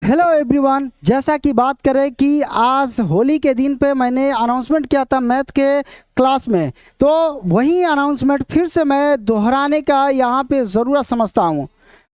Hello everyone. जैसा कि बात करें कि आज होली के दिन पे मैंने अनाउंसमेंट किया था मैथ के क्लास में, तो वही अनाउंसमेंट फिर से मैं दोहराने का यहाँ पे ज़रूरत समझता हूँ।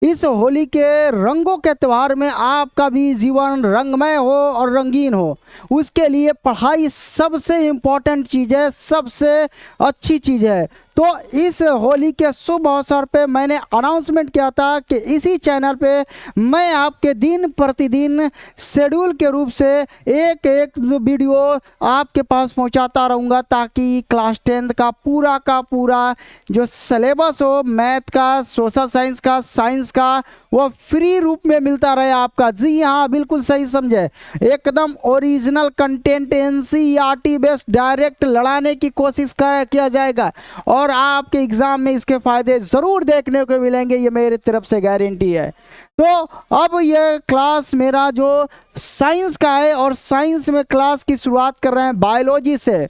इस होली के रंगों के त्यौहार में आपका भी जीवन रंगमय हो और रंगीन हो, उसके लिए पढ़ाई सबसे इम्पोर्टेंट चीज़ है, सबसे अच्छी चीज़ है। तो इस होली के शुभ अवसर पे मैंने अनाउंसमेंट किया था कि इसी चैनल पे मैं आपके दिन प्रतिदिन शेड्यूल के रूप से एक एक वीडियो आपके पास पहुंचाता रहूँगा, ताकि क्लास 10th का पूरा जो सिलेबस हो मैथ का, सोशल साइंस का, साइंस का, वो फ्री रूप में मिलता रहे आपका। जी हाँ, बिल्कुल सही समझे, एकदम original content NCERT based direct लड़ाने की कोशिश किया जाएगा और आपके एग्जाम में इसके फायदे ज़रूर देखने को मिलेंगे, ये मेरी तरफ से गारंटी है। तो अब ये क्लास मेरा जो साइंस का है और साइंस में क्लास की शुरुआत कर रहे हैं बायोलॉजी से।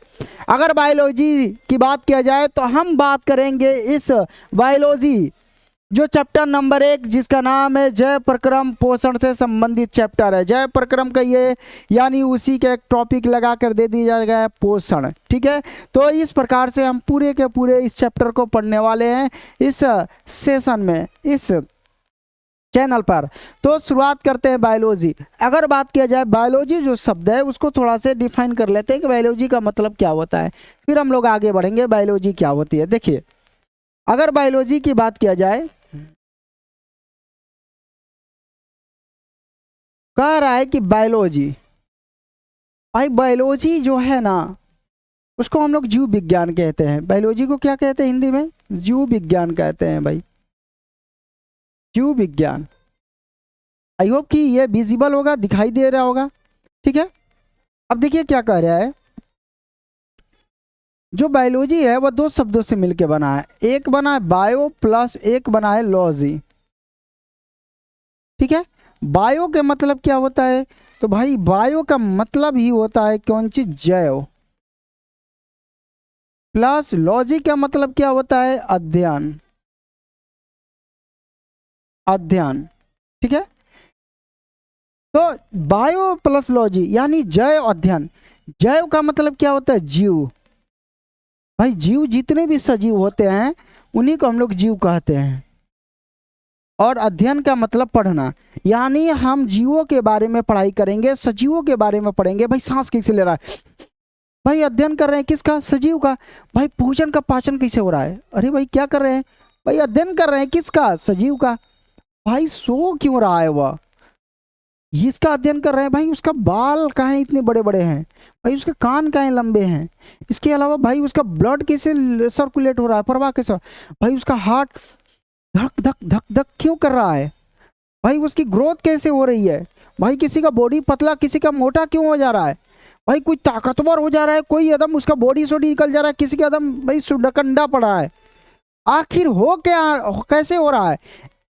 अगर बायोलॉजी की बात किया जाए तो हम बात करेंगे इस बायोलॉजी जो चैप्टर नंबर 1 जिसका नाम है जय प्रक्रम पोषण से संबंधित चैप्टर है। जय प्रक्रम का ये यानी उसी का एक टॉपिक लगा कर दे दिया जाएगा पोषण, ठीक है। तो इस प्रकार से हम पूरे के पूरे इस चैप्टर को पढ़ने वाले हैं इस सेशन में, इस चैनल पर। तो शुरुआत करते हैं बायोलॉजी। अगर बात किया जाए बायोलॉजी जो शब्द है उसको थोड़ा से डिफाइन कर लेते हैं कि बायोलॉजी का मतलब क्या होता है, फिर हम लोग आगे बढ़ेंगे बायोलॉजी क्या होती है। देखिए, अगर बायोलॉजी की बात किया जाए, कह रहा है कि बायोलॉजी, भाई बायोलॉजी जो है ना उसको हम लोग जीव विज्ञान कहते हैं। बायोलॉजी को क्या कहते हैं हिंदी में? जीव विज्ञान कहते हैं भाई, जीव विज्ञान। आई होप कि ये विजिबल होगा, दिखाई दे रहा होगा, ठीक है। अब देखिए क्या कह रहा है, जो बायोलॉजी है वह दो शब्दों से मिलकर बना है। एक बना है बायो प्लस एक बना है लॉजी, ठीक है। बायो के मतलब क्या होता है? तो भाई बायो का मतलब ही होता है कौन सी? जैव। प्लस लॉजी का मतलब क्या होता है? अध्ययन, अध्ययन, ठीक है। तो बायो प्लस लॉजी यानी जैव अध्ययन। जैव का मतलब क्या होता है? जीव। भाई जीव जितने भी सजीव होते हैं उन्हीं को हम लोग जीव कहते हैं। और अध्ययन का मतलब पढ़ना, यानी हम जीवों के बारे में पढ़ाई करेंगे, सजीवों के बारे में पढ़ेंगे। भाई सांस कैसे ले रहा है? भाई अध्ययन कर रहे हैं किसका? सजीव का। भाई भोजन का पाचन कैसे हो रहा है? अरे भाई क्या कर रहे हैं? भाई अध्ययन कर रहे हैं किसका? सजीव का। भाई सो क्यों रहा है वह? इसका अध्ययन कर रहे हैं। भाई उसका बाल कहाँ इतने बड़े बड़े हैं? भाई उसके कान कहाँ लंबे हैं? इसके अलावा भाई उसका ब्लड कैसे सर्कुलेट हो रहा है, प्रवाह कैसे? भाई उसका हार्ट धक धक धक धक क्यों कर रहा है? भाई उसकी ग्रोथ कैसे हो रही है? भाई किसी का बॉडी पतला, किसी का मोटा क्यों हो जा रहा है? भाई कोई ताकतवर हो जा रहा है, कोई एकदम उसका बॉडी सोडी निकल जा रहा है, किसी का एकदम भाई सुडकंडा पड़ा है। आखिर हो क्या, कैसे हो रहा है?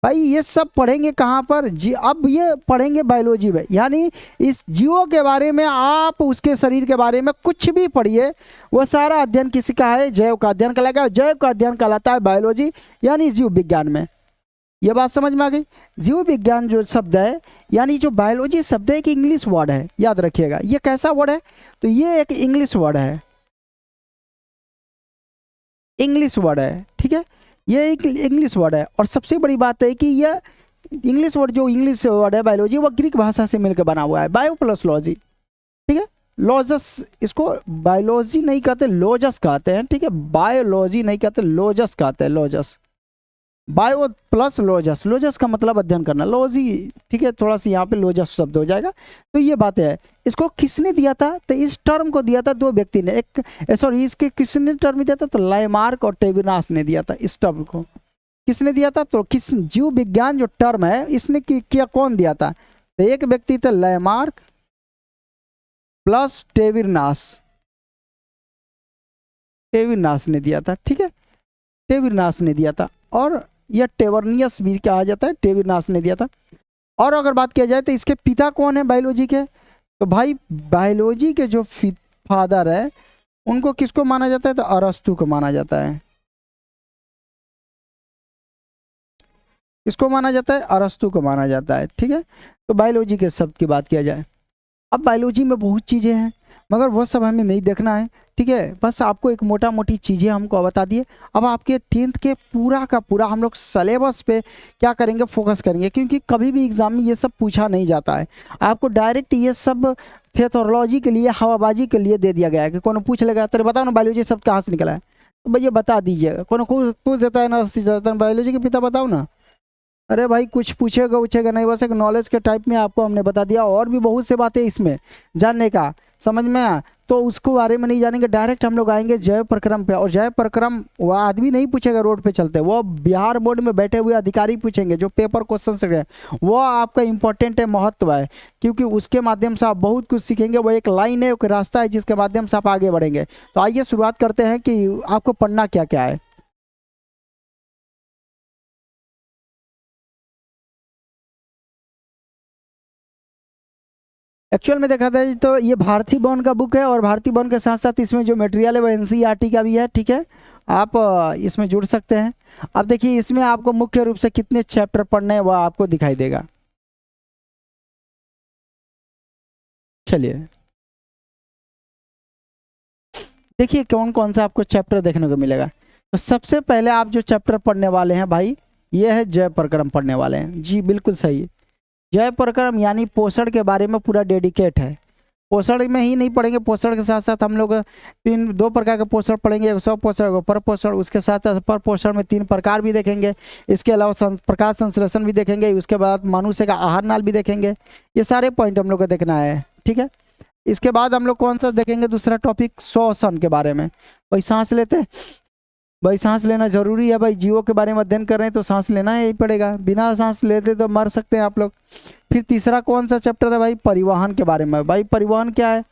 भाई ये सब पढ़ेंगे कहाँ पर? जी अब ये पढ़ेंगे बायोलॉजी में, यानी इस जीवों के बारे में। आप उसके शरीर के बारे में कुछ भी पढ़िए, वो सारा अध्ययन किसी का है? जैव का अध्ययन कहलाएगा। जैव का अध्ययन कहलाता है बायोलॉजी, यानी जीव विज्ञान में। ये बात समझ में आ गई? जीव विज्ञान जो शब्द है, यानी जो बायोलॉजी शब्द है, एक इंग्लिश वर्ड है, याद रखिएगा। ये कैसा वर्ड है? तो ये एक इंग्लिश वर्ड है, इंग्लिश वर्ड है, ठीक है। ये एक इंग्लिश वर्ड है और सबसे बड़ी बात है कि यह इंग्लिश वर्ड, जो इंग्लिश वर्ड है बायोलॉजी, वो ग्रीक भाषा से मिलकर बना हुआ है। बायो प्लस लॉजी, ठीक है। लॉजस, इसको बायोलॉजी नहीं कहते, लॉजस कहते हैं, ठीक है। बायोलॉजी नहीं कहते, लॉजस कहते हैं, लॉजस। बायो प्लस लोजस, लोजस का मतलब अध्ययन करना, लॉजी, ठीक है। थोड़ा सा यहाँ पे लोजस शब्द हो जाएगा। तो ये बात है। इसको किसने दिया था? तो इस टर्म को दिया था दो व्यक्ति ने। एक सॉरी, इसके किसने टर्म दिया था? तो लाइमार्क और टेबिनास ने दिया था। इस टर्म को किसने दिया था? तो किस जीव विज्ञान जो टर्म है इसने किया, कौन दिया था? तो एक व्यक्ति थे लाइमार्क प्लस टेबिनास, टेबिनास ने दिया था, ठीक है। टेबिनास ने दिया था। और यह टेवर्नियस भी कहा जाता है, टेबिनास ने दिया था। और अगर बात किया जाए तो इसके पिता कौन है बायोलॉजी के? तो भाई बायोलॉजी के जो फादर है उनको किसको माना जाता है? तो अरस्तु को माना जाता है। किसको माना जाता है? अरस्तु को माना जाता है। ठीक है, तो बायोलॉजी के शब्द की बात किया जाए, अब बायोलॉजी में बहुत चीज़ें हैं मगर वो सब हमें नहीं देखना है। ठीक है, बस आपको एक मोटा मोटी चीज़ें हमको बता दिए। अब आपके 10th के पूरा का पूरा हम लोग सिलेबस पे क्या करेंगे, फोकस करेंगे, क्योंकि कभी भी एग्जाम में ये सब पूछा नहीं जाता है। आपको डायरेक्ट ये सब थियोलॉजी के लिए, हवाबाजी के लिए दे दिया गया है कि कौन पूछ लेगा तेरे बताओ ना बायोलॉजी सब कहाँ से निकला है, तो भैया बता दीजिएगा। कौन पूछ देता है ना, बायोलॉजी के पिता बताओ ना, अरे भाई कुछ पूछेगा पूछेगा नहीं, बस एक नॉलेज के टाइप में आपको हमने बता दिया। और भी बहुत से बातें इसमें जानने का, समझ में आ, तो उसको बारे में नहीं जानेंगे, डायरेक्ट हम लोग आएंगे जय प्रक्रम पे। और जय प्रक्रम वो आदमी नहीं पूछेगा रोड पे चलते, वो बिहार बोर्ड में बैठे हुए अधिकारी पूछेंगे जो पेपर क्वेश्चन से वो आपका इंपॉर्टेंट है, महत्व है, क्योंकि उसके माध्यम से आप बहुत कुछ सीखेंगे। वो एक लाइन है, एक रास्ता है जिसके माध्यम से आप आगे बढ़ेंगे। तो आइए शुरुआत करते हैं कि आपको पढ़ना क्या क्या है। एक्चुअल में देखा जाए तो ये भारती भवन का बुक है, और भारती भवन के साथ साथ इसमें जो मटेरियल है वो एनसीईआरटी का भी है। ठीक है, आप इसमें जुड़ सकते हैं। अब देखिए इसमें आपको मुख्य रूप से कितने चैप्टर पढ़ने हैं वो आपको दिखाई देगा। चलिए देखिए कौन कौन सा आपको चैप्टर देखने को मिलेगा। तो सबसे पहले आप जो चैप्टर पढ़ने वाले हैं भाई, ये है जय प्रक्रम पढ़ने वाले हैं। जी बिल्कुल सही, जय प्रक्रम यानी पोषण के बारे में पूरा डेडिकेट है। पोषण में ही नहीं पढ़ेंगे, पोषण के साथ साथ हम लोग दो प्रकार के पोषण पढ़ेंगे, एक स्वपोषण और पर पोषण। उसके साथ पर पोषण में 3 प्रकार भी देखेंगे। इसके अलावा प्रकाश संश्लेषण भी देखेंगे। उसके बाद मनुष्य का आहार नाल भी देखेंगे। ये सारे पॉइंट हम लोग को देखना है। ठीक है, इसके बाद हम लोग कौन सा देखेंगे, दूसरा टॉपिक श्वसन के बारे में। भाई सांस लेते, भाई सांस लेना जरूरी है। भाई जीवों के बारे में अध्ययन कर रहे हैं तो सांस लेना ही पड़ेगा, बिना सांस लेते तो मर सकते हैं आप लोग। फिर तीसरा कौन सा चैप्टर है भाई, परिवहन के बारे में। भाई परिवहन क्या है,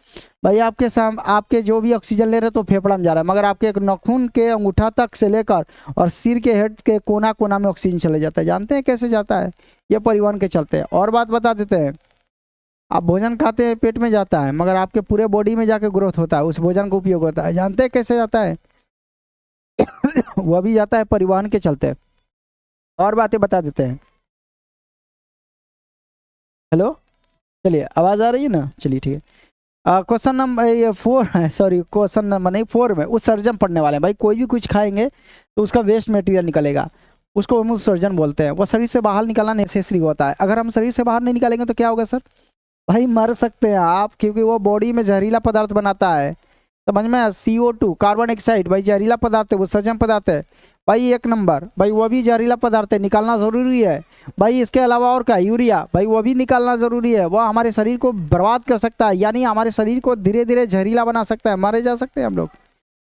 भाई आपके जो भी ऑक्सीजन ले रहे हैं तो फेफड़ा में जा रहा है, मगर आपके एक नाखून के अंगूठा तक से लेकर और सिर के हेड के कोना कोना में ऑक्सीजन चले जाता है। जानते हैं कैसे जाता है, ये परिवहन के चलते हैं। और बात बता देते हैं, आप भोजन खाते हैं पेट में जाता है, मगर आपके पूरे बॉडी में जाके ग्रोथ होता है, उस भोजन का उपयोग होता है। जानते हैं कैसे जाता है वह भी जाता है परिवहन के चलते। और बातें बता देते हैं। हेलो, चलिए आवाज आ रही है ना, चलिए ठीक है। क्वेश्चन नंबर 4 है, सॉरी क्वेश्चन नंबर नहीं 4 में उत्सर्जन पढ़ने वाले हैं। भाई कोई भी कुछ खाएंगे तो उसका वेस्ट मटेरियल निकलेगा, उसको हम उत्सर्जन बोलते हैं। वो शरीर से बाहर निकालना नेसेसरी होता है। अगर हम शरीर से बाहर नहीं निकालेंगे तो क्या होगा सर, भाई मर सकते हैं आप, क्योंकि वो बॉडी में जहरीला पदार्थ बनाता है। समझ में, CO2 कार्बन डाइऑक्साइड भाई जहरीला पदार्थ है, वो उत्सर्जन पदार्थ है भाई 1 नंबर। भाई वो भी जहरीला पदार्थ है, निकालना ज़रूरी है भाई। इसके अलावा और क्या, यूरिया, भाई वो भी निकालना ज़रूरी है। वो हमारे शरीर को बर्बाद कर सकता है, यानी हमारे शरीर को धीरे धीरे जहरीला बना सकता है, मारे जा सकते हैं हम लोग।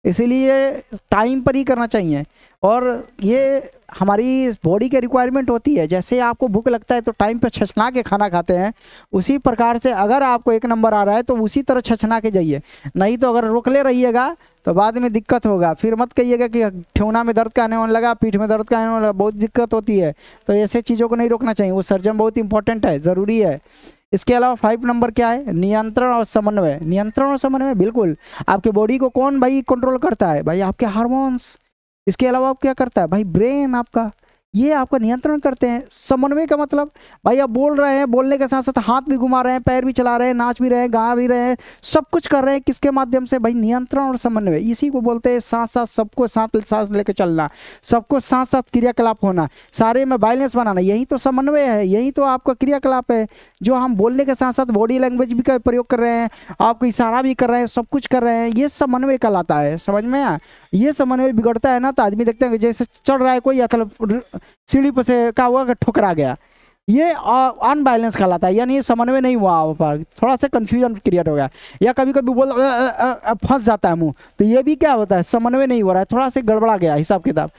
इसीलिए टाइम पर ही करना चाहिए। और ये हमारी बॉडी के रिक्वायरमेंट होती है। जैसे आपको भूख लगता है तो टाइम पे छछना के खाना खाते हैं, उसी प्रकार से अगर आपको 1 नंबर आ रहा है तो उसी तरह छछना के जाइए। नहीं तो अगर रोकले रहिएगा तो बाद में दिक्कत होगा। फिर मत कहिएगा कि ठेवना में दर्द का आने वाला लगा, पीठ में दर्द का आने वाला, बहुत दिक्कत होती है। तो ऐसे चीज़ों को नहीं रोकना चाहिए। वो सर्जन बहुत इंपॉर्टेंट है, ज़रूरी है। इसके अलावा 5 नंबर क्या है, नियंत्रण और समन्वय। नियंत्रण और समन्वय बिल्कुल, आपके बॉडी को कौन भाई कंट्रोल करता है, भाई आपके हार्मोन्स। इसके अलावा आप क्या करता है भाई, ब्रेन आपका, ये आपका नियंत्रण करते हैं। समन्वय का मतलब भाई आप बोल रहे हैं, बोलने के साथ साथ हाथ भी घुमा रहे हैं, पैर भी चला रहे हैं, नाच भी रहे हैं, गा भी रहे हैं, सब कुछ कर रहे हैं, किसके माध्यम से भाई, नियंत्रण और समन्वय। इसी को बोलते हैं साथ साथ सबको साथ सांस लेकर चलना, सबको साथ साथ क्रियाकलाप होना, सारे में बैलेंस बनाना, यही तो समन्वय है, यही तो आपका क्रियाकलाप है। जो हम बोलने के साथ साथ बॉडी लैंग्वेज भी का प्रयोग कर रहे हैं, आपको इशारा भी कर रहे हैं, सब कुछ कर रहे हैं, ये समन्वय कहलाता है। समझ में आया, ये समन्वय बिगड़ता है ना तो आदमी देखते हैं जैसे चढ़ रहा है कोई, मतलब सीढ़ी पर से क्या हुआ कि ठुकरा गया, ये अनबैलेंस कहलाता है, यानी ये समन्वय नहीं हुआ, पर थोड़ा सा कंफ्यूजन क्रिएट हो गया, या कभी कभी बोल फंस जाता है मुंह, तो ये भी क्या होता है, समन्वय नहीं हो रहा है, थोड़ा सा गड़बड़ा गया हिसाब किताब।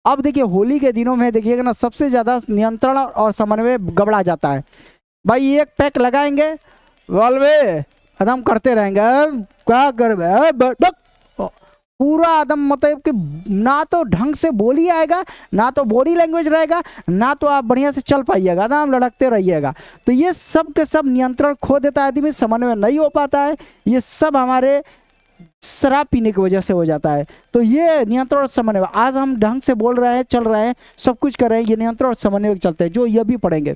अब देखिए होली के दिनों में देखिएगा ना, सबसे ज़्यादा नियंत्रण और समन्वय गड़बड़ा जाता है। भाई एक पैक लगाएंगे वालवे एकदम करते रहेंगे, क्या कर पूरा एकदम, मतलब कि ना तो ढंग से बोली आएगा, ना तो बॉडी लैंग्वेज रहेगा, ना तो आप बढ़िया से चल पाइएगा, एकदम लड़कते रहिएगा। तो ये सब के सब नियंत्रण खो देता है आदमी, समन्वय नहीं हो पाता है। ये सब हमारे शराब पीने की वजह से हो जाता है। तो ये नियंत्रण और समन्वय, आज हम ढंग से बोल रहे हैं, चल रहे हैं, सब कुछ कर रहे हैं, ये नियंत्रण और समन्वय चलते हैं, जो ये भी पढ़ेंगे।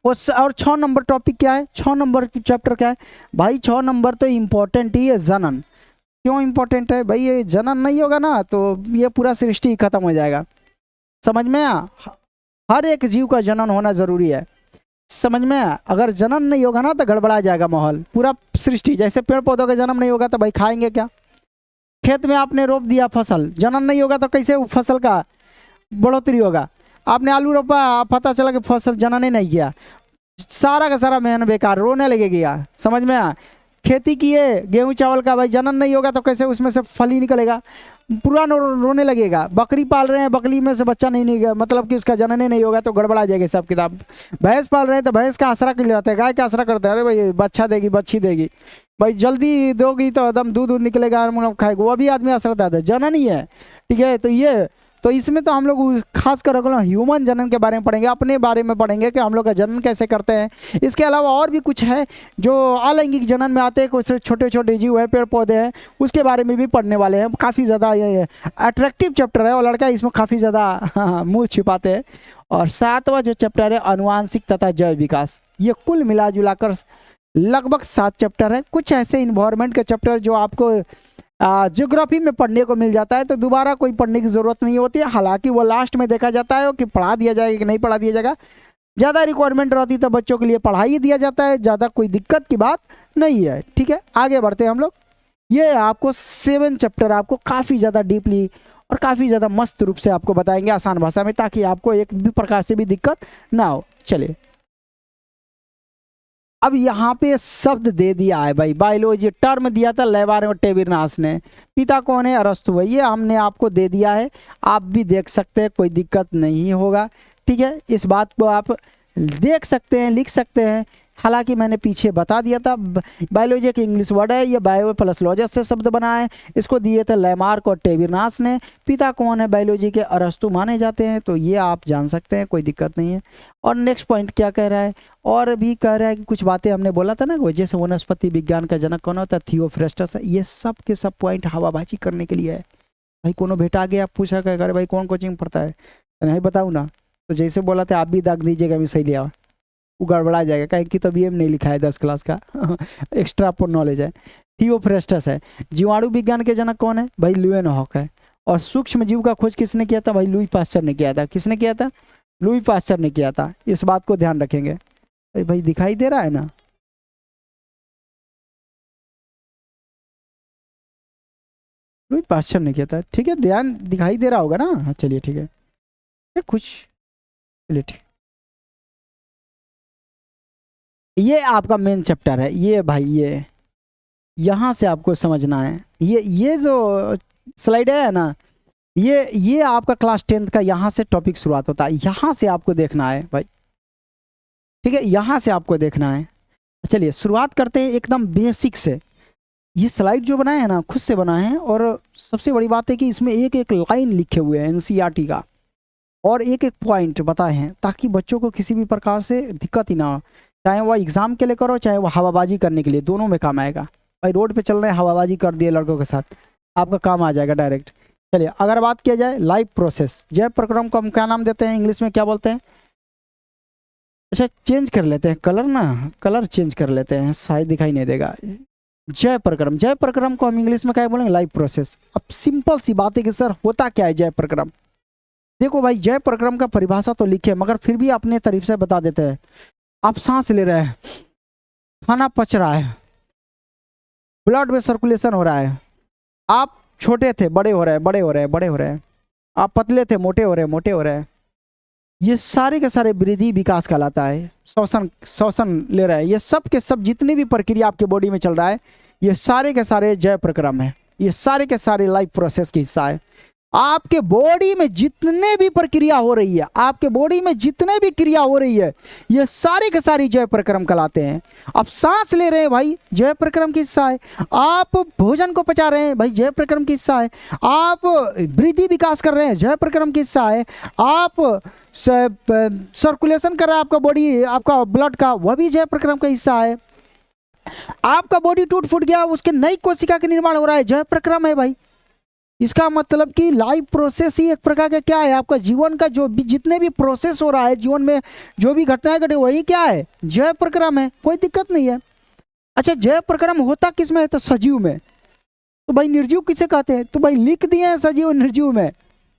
और 6 नंबर टॉपिक क्या है, 6 नंबर की चैप्टर क्या है भाई, 6 नंबर तो इम्पोर्टेंट ही है, जनन। क्यों इम्पोर्टेंट है भाई, ये जनन नहीं होगा ना तो ये पूरा सृष्टि खत्म हो जाएगा। समझ में हर एक जीव का जनन होना जरूरी है, समझ में अगर जनन नहीं होगा ना तो गड़बड़ा जाएगा माहौल पूरा सृष्टि। जैसे पेड़ पौधों का जन्म नहीं होगा तो भाई खाएंगे क्या, खेत में आपने रोप दिया फसल, जनन नहीं होगा तो कैसे फसल का बढ़ोतरी होगा। आपने आलू रोपा, पता चला कि फसल जनन ही नहीं किया, सारा का सारा मेहनत बेकार, रोने लगेगा। समझ में खेती किए गेहूं चावल का, भाई जनन नहीं होगा तो कैसे उसमें से फल ही निकलेगा, पूरा रोने लगेगा। बकरी पाल रहे हैं, बकरी में से बच्चा नहीं निकलेगा, मतलब कि उसका जनन ही नहीं होगा तो गड़बड़ा जाएगा सब किताब। भैंस पाल रहे हैं तो भैंस का आसरा के लिए जाते हैं, गाय का आसरा करते हैं, अरे भाई बच्चा देगी बच्ची देगी, भाई जल्दी दोगी तो एकदम दूध निकलेगा, हम लोग खाएगा, वो भी आदमी आसरा देता है, जनन ही है। ठीक है, तो इसमें तो हम लोग खास कर ह्यूमन जनन के बारे में पढ़ेंगे, अपने बारे में पढ़ेंगे कि हम लोग का जनन कैसे करते हैं। इसके अलावा और भी कुछ है जो अलैंगिक जनन में आते हैं, कुछ छोटे छोटे जीव है, पेड़ पौधे हैं, उसके बारे में भी पढ़ने वाले हैं। काफ़ी ज़्यादा ये अट्रैक्टिव चैप्टर है और लड़का इसमें काफ़ी ज़्यादा मुँह छिपाते हैं। और 7वां जो चैप्टर है अनुवांशिक तथा जैव विकास, ये कुल मिला जुला कर लगभग 7 चैप्टर है। कुछ ऐसे इन्वायरमेंट के चैप्टर जो आपको ज्योग्राफी में पढ़ने को मिल जाता है तो दोबारा कोई पढ़ने की ज़रूरत नहीं होती है। हालांकि वो लास्ट में देखा जाता है कि पढ़ा दिया जाएगा कि नहीं पढ़ा दिया जाएगा, ज़्यादा रिक्वायरमेंट रहती तो बच्चों के लिए पढ़ाई दिया जाता है, ज़्यादा कोई दिक्कत की बात नहीं है। ठीक है, आगे बढ़ते हैं हम लोग। ये आपको 7 चैप्टर आपको काफ़ी ज़्यादा डीपली और काफ़ी ज़्यादा मस्त रूप से आपको बताएंगे आसान भाषा में, ताकि आपको एक भी प्रकार से भी दिक्कत ना हो। चलिए, अब यहाँ पे शब्द दे दिया है भाई, बायोलॉजी टर्म दिया था लेबार्टेबिरनास ने, पिता कौन है, अरस्तु है, ये हमने आपको दे दिया है, आप भी देख सकते हैं, कोई दिक्कत नहीं होगा। ठीक है, इस बात को आप देख सकते हैं, लिख सकते हैं। हालांकि मैंने पीछे बता दिया था, बायोलॉजी एक इंग्लिश वर्ड है, ये बायो प्लस लॉजिस से शब्द बना है, इसको दिए थे लेमार्क और टेबिरनास ने। पिता कौन है बायोलॉजी के, अरस्तु माने जाते हैं, तो ये आप जान सकते हैं, कोई दिक्कत नहीं है। और नेक्स्ट पॉइंट क्या कह रहा है, और भी कह रहा है कि कुछ बातें हमने बोला था ना, जैसे वनस्पति विज्ञान का जनक कौन होता है, थियोफ्रेस्टस है। ये सब के सब पॉइंट हवाबाजी करने के लिए है भाई। कोनो बेटा आगे आप पूछा क्या करे भाई कौन कोचिंग पढ़ता है, नहीं बताऊँ ना, तो जैसे बोला था आप भी दाग दीजिएगा, मैं सही लिया, वो गड़बड़ा जाएगा, कहीं कि तभी हम नहीं लिखा है 10 क्लास का एक्स्ट्रा पर नॉलेज है। थियोफ्रेस्टस है। जीवाणु विज्ञान के जनक कौन है भाई, ल्यूएनहॉक है। और सूक्ष्म जीव का खोज किसने किया था भाई, लुई पास्चर ने किया था। किसने किया था, लुई पास्चर ने किया था। इस बात को ध्यान रखेंगे भाई, दिखाई दे रहा है ना, लुई पास्चर ने किया था। ठीक है, ध्यान दिखाई दे रहा होगा ना, हाँ चलिए ठीक है, कुछ चलिए ठीक। ये आपका मेन चैप्टर है, ये भाई ये यहाँ से आपको समझना है। ये जो स्लाइड है ना, ये आपका क्लास 10th का यहाँ से टॉपिक शुरुआत होता है, यहाँ से आपको देखना है भाई। ठीक है, यहाँ से आपको देखना है। चलिए शुरुआत करते हैं एकदम बेसिक से। ये स्लाइड जो बनाया है ना, खुद से बना है, और सबसे बड़ी बात है कि इसमें एक एक लाइन लिखे हुए हैं एनसीईआरटी का, और एक एक पॉइंट बताए हैं, ताकि बच्चों को किसी भी प्रकार से दिक्कत ही ना हो, चाहे वह एग्जाम के लिए करो, चाहे वह हवाबाजी करने के लिए, दोनों में काम आएगा भाई। रोड पे चल रहे हैं, हवाबाजी कर दिए लड़कों के साथ, आपका काम आ जाएगा डायरेक्ट। चलिए, अगर बात किया जाए लाइव प्रोसेस, जैव प्रक्रम को हम क्या नाम देते हैं, इंग्लिश में क्या बोलते हैं, अच्छा चेंज कर लेते हैं कलर ना, कलर चेंज कर लेते हैं, शायद दिखाई नहीं देगा। जैव प्रक्रम, जैव प्रक्रम को हम इंग्लिश में क्या बोलेंगे, लाइव प्रोसेस। अब सिंपल सी बात है कि सर होता क्या है जैव प्रक्रम। देखो भाई, जैव प्रक्रम का परिभाषा तो लिखे, मगर फिर भी अपने तरीके से बता देते हैं। आप सांस ले रहे हैं, खाना पच रहा है, ब्लड में सर्कुलेशन हो रहा है, आप छोटे थे बड़े हो रहे हैं, बड़े हो रहे हैं, बड़े हो रहे हैं, आप पतले थे मोटे हो रहे हैं, मोटे हो रहे हैं, ये सारे के सारे वृद्धि विकास कहलाता है। श्वसन ले रहे हैं, ये सब के सब जितने भी प्रक्रिया आपके बॉडी में चल रहा है, ये सारे के सारे जैव प्रक्रम है, ये सारे के सारे लाइफ प्रोसेस का हिस्सा है। आपके बॉडी में जितने भी प्रक्रिया हो रही है, आपके बॉडी में जितने भी क्रिया हो रही है, ये सारे के सारे जैव प्रक्रम कहलाते हैं। आप सांस ले रहे हैं भाई, जैव प्रक्रम का हिस्सा है। आप भोजन को पचा रहे हैं भाई, जैव प्रक्रम का हिस्सा है। आप वृद्धि विकास कर रहे हैं, जैव प्रक्रम का हिस्सा है। आप सर्कुलेशन कर रहा है आपका बॉडी, आपका ब्लड का, वह भी जैव प्रक्रम का हिस्सा है। आपका बॉडी टूट फूट गया, उसके नई कोशिका का निर्माण हो रहा है, जय प्रक्रम है भाई। इसका मतलब कि लाइफ प्रोसेस ही एक प्रकार का क्या है, आपका जीवन का जो भी जितने भी प्रोसेस हो रहा है जीवन में, जो भी घटनाएं घटे वही क्या है, जय प्रक्रम है, कोई दिक्कत नहीं है। अच्छा, जय प्रक्रम होता किस में है, तो सजीव में। तो भाई निर्जीव किसे कहते हैं, तो भाई लिख दिए हैं सजीव निर्जीव में,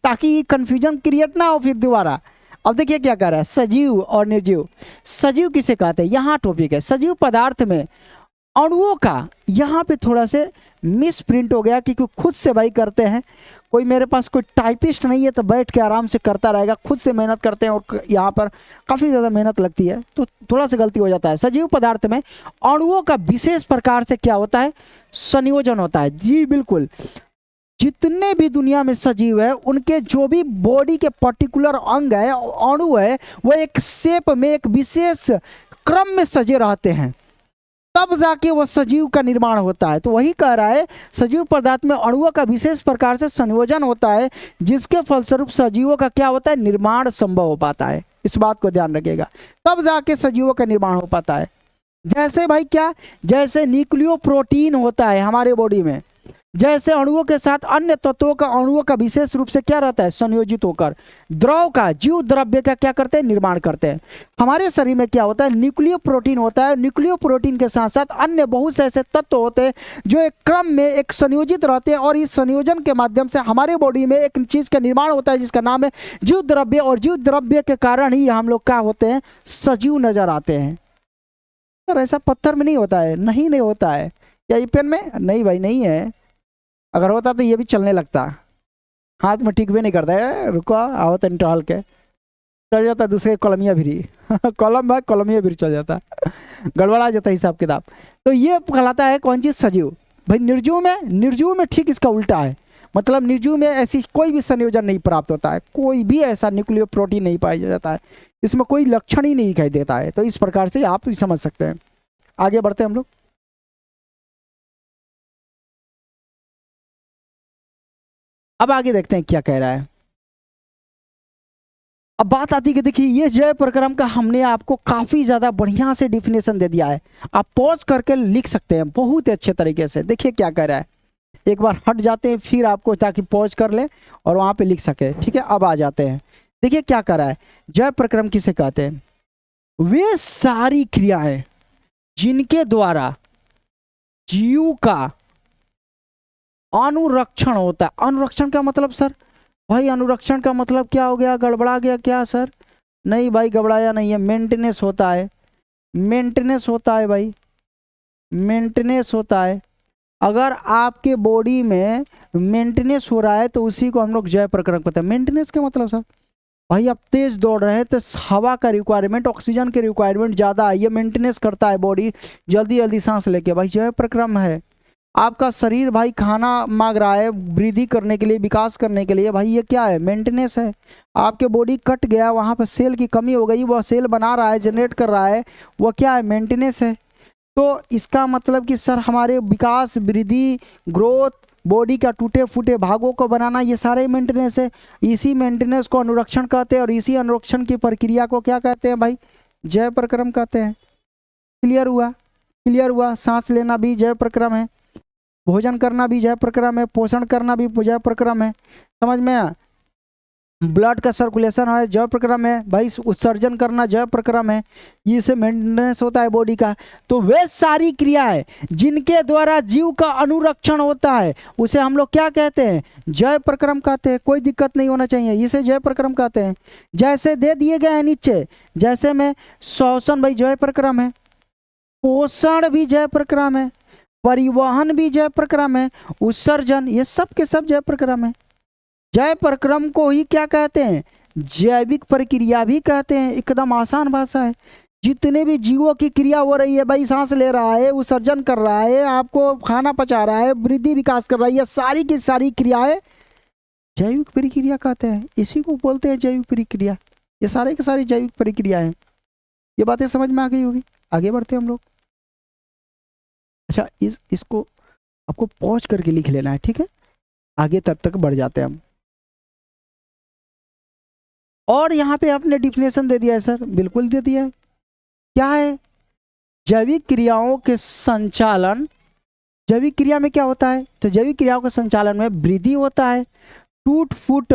ताकि कंफ्यूजन क्रिएट ना हो फिर दोबारा। अब देखिए क्या कह रहा है, सजीव और निर्जीव। सजीव किसे कहते हैं, यहाँ टॉपिक है सजीव पदार्थ में अणुओं का। यहाँ पे थोड़ा से मिस प्रिंट हो गया क्योंकि खुद से भाई करते हैं, कोई मेरे पास कोई टाइपिस्ट नहीं है तो बैठ के आराम से करता रहेगा, खुद से मेहनत करते हैं और यहाँ पर काफ़ी ज़्यादा मेहनत लगती है तो थोड़ा सा गलती हो जाता है। सजीव पदार्थ में अणुओं का विशेष प्रकार से क्या होता है, संयोजन होता है। जी बिल्कुल, जितने भी दुनिया में सजीव है उनके जो भी बॉडी के पर्टिकुलर अंग है, अणु है, वो एक शेप में एक विशेष क्रम में सजे रहते हैं, तब जाके वो सजीव का निर्माण होता है। तो वही कह रहा है सजीव पदार्थ में अणुओं का विशेष प्रकार से संयोजन होता है, जिसके फलस्वरूप सजीवों का क्या होता है, निर्माण संभव हो पाता है। इस बात को ध्यान रखिएगा, तब जाके सजीवों का निर्माण हो पाता है। जैसे भाई क्या, जैसे न्यूक्लियोप्रोटीन होता है हमारे बॉडी में, जैसे अणुओं के साथ अन्य तत्वों का अणुओं का विशेष रूप से क्या रहता है, संयोजित होकर द्रव का, जीव द्रव्य का क्या करते हैं, निर्माण करते हैं। हमारे शरीर में क्या होता है, न्यूक्लियो प्रोटीन होता है। न्यूक्लियो प्रोटीन के साथ साथ अन्य बहुत से ऐसे तत्व होते हैं जो एक क्रम में एक संयोजित रहते हैं, और इस संयोजन के माध्यम से हमारे बॉडी में एक चीज का निर्माण होता है जिसका नाम है जीव द्रव्य, और जीव द्रव्य के कारण ही हम लोग क्या होते हैं, सजीव नजर आते हैं। सर ऐसा पत्थर में नहीं होता है, नहीं होता है, या ये पेन में, नहीं भाई नहीं है, अगर होता तो ये भी चलने लगता, हाथ में ठीक भी नहीं करता है। रुको आओ तन टहल के चल जाता दूसरे कलमिया भी कलम है, कलमिया भी चल जाता, गड़बड़ा जाता हिसाब किताब। तो ये कहलाता है कौन चीज़, सजीव। भाई निर्जीव में ठीक इसका उल्टा है, मतलब निर्जीव में ऐसी कोई भी संयोजन नहीं प्राप्त होता है, कोई भी ऐसा न्यूक्लियो प्रोटीन नहीं पाया जाता है, इसमें कोई लक्षण ही नहीं दिखाई देता है। तो इस प्रकार से आप समझ सकते हैं। आगे बढ़ते हैं हम लोग। अब आगे देखते हैं क्या कह रहा है। अब बात आती है कि देखिए ये जय प्रक्रम का हमने आपको काफी ज्यादा बढ़िया से डिफिनेशन दे दिया है, आप पॉज करके लिख सकते हैं बहुत अच्छे तरीके से। देखिए क्या कह रहा है, एक बार हट जाते हैं फिर आपको, ताकि पॉज कर ले और वहां पे लिख सके। ठीक है, अब आ जाते हैं। देखिए क्या कह रहा है, जय प्रक्रम किसे कहते हैं, वे सारी क्रियाएं जिनके द्वारा जीव का अनुरक्षण होता है। अनुरक्षण का मतलब सर, भाई अनुरक्षण का मतलब क्या हो गया, गड़बड़ा गया क्या सर, नहीं भाई गड़बड़ाया नहीं है, मेंटेनेंस होता है, मेंटेनेंस होता है भाई, मेंटेनेंस होता है। अगर आपके बॉडी में मेंटेनेंस हो रहा है तो उसी को हम लोग जय प्रक्रम कहते हैं। मेंटेनेंस का मतलब सर, भाई आप तेज दौड़ रहे हैं तो हवा का रिक्वायरमेंट, ऑक्सीजन के रिक्वायरमेंट ज़्यादा है, ये मेंटेनेंस करता है बॉडी, जल्दी जल्दी सांस लेके, भाई जय प्रक्रम है। आपका शरीर भाई खाना मांग रहा है वृद्धि करने के लिए, विकास करने के लिए, भाई ये क्या है, मेंटेनेंस है। आपके बॉडी कट गया, वहाँ पर सेल की कमी हो गई, वह सेल बना रहा है, जनरेट कर रहा है, वह क्या है, मेंटेनेंस है। तो इसका मतलब कि सर हमारे विकास, वृद्धि, ग्रोथ, बॉडी का टूटे फूटे भागों को बनाना, ये सारे मेंटेनेंस है। इसी मेंटेनेंस को अनुरक्षण कहते हैं, और इसी अनुरक्षण की प्रक्रिया को क्या कहते हैं भाई, जय प्रक्रम कहते हैं। क्लियर हुआ, क्लियर हुआ। सांस लेना भी जय प्रक्रम है, भोजन करना भी जय प्रक्रम है, पोषण करना भी जय प्रक्रम है, समझ में आया। ब्लड का सर्कुलेशन है जय प्रक्रम है भाई, उत्सर्जन करना जय प्रक्रम है, ये से मेंटेनेंस होता है बॉडी का। तो वे सारी क्रियाएं जिनके द्वारा जीव का अनुरक्षण होता है उसे हम लोग क्या कहते हैं, जय प्रक्रम कहते हैं। कोई दिक्कत नहीं होना चाहिए, इसे जय प्रक्रम कहते हैं। जैसे दे दिए गए हैं नीचे, जैसे में श्वसन भाई जय प्रक्रम है, पोषण भी जय प्रक्रम है, परिवहन भी जय प्रक्रम है, उत्सर्जन, ये सब के सब जय प्रक्रम है। जय प्रक्रम को ही क्या कहते हैं, जैविक प्रक्रिया भी कहते हैं। एकदम आसान भाषा है। जितने भी जीवों की क्रिया हो रही है भाई, सांस ले रहा है, उत्सर्जन कर रहा है, आपको खाना पचा रहा है, वृद्धि विकास कर रहा है, ये सारी की सारी क्रियाएं जैविक प्रक्रिया कहते हैं। इसी को बोलते हैं जैविक प्रक्रिया। ये सारे की सारी जैविक प्रक्रिया है। ये बातें समझ में आ गई होगी। आगे बढ़ते हैं हम लोग। अच्छा, इसको आपको पॉज करके लिख लेना है, ठीक है, आगे तक बढ़ जाते हैं हम। और यहाँ पे आपने डिफिनेशन दे दिया है सर, बिल्कुल दे दिया है। क्या है, जैविक क्रियाओं के संचालन, जैविक क्रिया में क्या होता है, तो जैविक क्रियाओं के संचालन में वृद्धि होता है, टूट फूट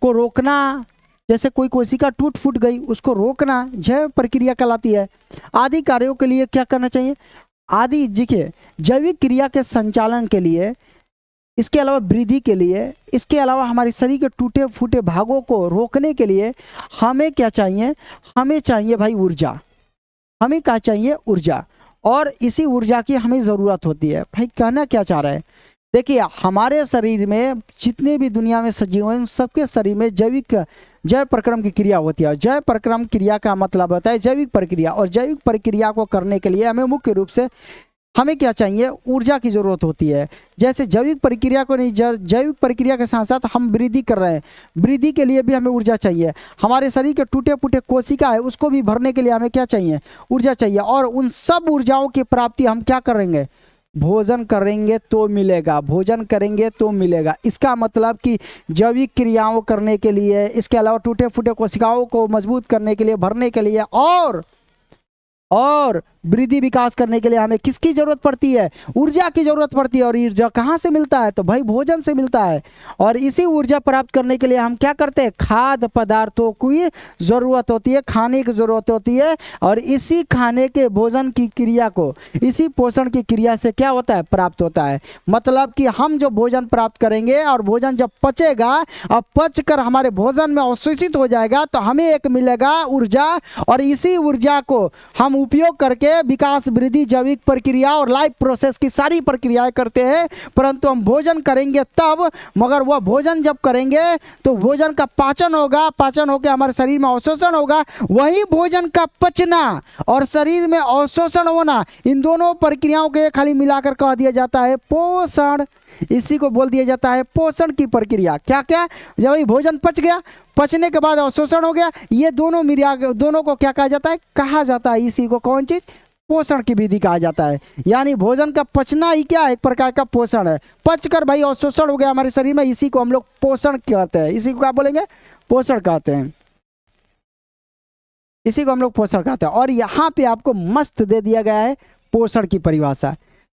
को रोकना, जैसे कोई कोशिका टूट फूट गई उसको रोकना जैव प्रक्रिया कहलाती है। आदि कार्यों के लिए क्या करना चाहिए, आदि देखिए जैविक क्रिया के संचालन के लिए, इसके अलावा वृद्धि के लिए, इसके अलावा हमारे शरीर के टूटे फूटे भागों को रोकने के लिए हमें क्या चाहिए, हमें चाहिए भाई ऊर्जा, हमें क्या चाहिए, ऊर्जा। और इसी ऊर्जा की हमें ज़रूरत होती है। भाई कहना क्या चाह रहे हैं, देखिए हमारे शरीर में जितने भी दुनिया में सजीव हैं सबके शरीर में जैव प्रक्रम की क्रिया होती है। जैव प्रक्रम क्रिया का मतलब होता है जैविक प्रक्रिया, और जैविक प्रक्रिया को करने के लिए हमें मुख्य रूप से हमें क्या चाहिए, ऊर्जा की ज़रूरत होती है। जैसे जैविक प्रक्रिया को नहीं, जैविक प्रक्रिया के साथ साथ हम वृद्धि कर रहे हैं, वृद्धि के लिए भी हमें ऊर्जा चाहिए। हमारे शरीर के टूटे फूटे कोशिका है उसको भी भरने के लिए हमें क्या चाहिए, ऊर्जा चाहिए। और उन सब ऊर्जाओं की प्राप्ति हम क्या करेंगे, भोजन करेंगे तो मिलेगा, भोजन करेंगे तो मिलेगा। इसका मतलब कि जैविक क्रियाओं करने के लिए, इसके अलावा टूटे फूटे कोशिकाओं को मजबूत करने के लिए, भरने के लिए और वृद्धि विकास करने के लिए हमें किसकी जरूरत पड़ती है, ऊर्जा की जरूरत पड़ती है। और ऊर्जा कहाँ से मिलता है, तो भाई भोजन से मिलता है। और इसी ऊर्जा प्राप्त करने के लिए हम क्या करते हैं, खाद्य पदार्थों की जरूरत होती है, खाने की जरूरत होती है। और इसी खाने के भोजन की क्रिया को, इसी पोषण की क्रिया से क्या होता है, प्राप्त होता है। मतलब कि हम जो भोजन प्राप्त करेंगे और भोजन जब पचेगा और पच कर हमारे भोजन में अवशोषित हो जाएगा तो हमें एक मिलेगा ऊर्जा। और इसी ऊर्जा को हम उपयोग करके विकास, वृद्धि, जैविक प्रक्रिया और लाइफ प्रोसेस की सारी प्रक्रियाएं करते हैं। परंतु हम भोजन करेंगे तब, मगर वह भोजन जब करेंगे तो भोजन का पाचन होगा, पाचन होकर हमारे शरीर में अवशोषण होगा। वही भोजन का पचना और शरीर में अवशोषण होना, इन दोनों प्रक्रियाओं के खाली मिलाकर कह दिया जाता है पोषण। इसी को बोल दिया जाता है पोषण की प्रक्रिया। क्या क्या, जब वही भोजन पच गया, पचने के बाद अवशोषण हो गया, ये दोनों को क्या कहा जाता है, कहा जाता है इसी को कौन चीज, पोषण की विधि कहा जाता है। यानी भोजन का पचना ही क्या है, एक प्रकार का पोषण है। पचकर भाई अवशोषण हो गया हमारे शरीर में, इसी को हम लोग पोषण कहते हैं। इसी को क्या बोलेंगे, पोषण कहते हैं। इसी को हम लोग पोषण कहते हैं। और यहाँ पे आपको मस्त दे दिया गया है पोषण की परिभाषा,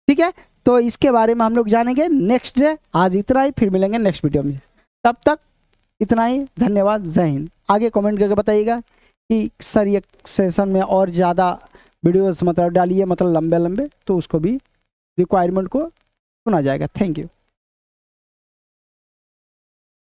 ठीक है। तो इसके बारे में हम लोग जानेंगे नेक्स्ट डे। आज इतना ही, फिर मिलेंगे नेक्स्ट वीडियो में। तब तक इतना ही, धन्यवाद, जय हिंद। आगे कमेंट करके बताइएगा कि सर ये सेशन में और ज़्यादा वीडियोस मतलब डालिए, मतलब लंबे लंबे, तो उसको भी रिक्वायरमेंट को सुना जाएगा। Thank you.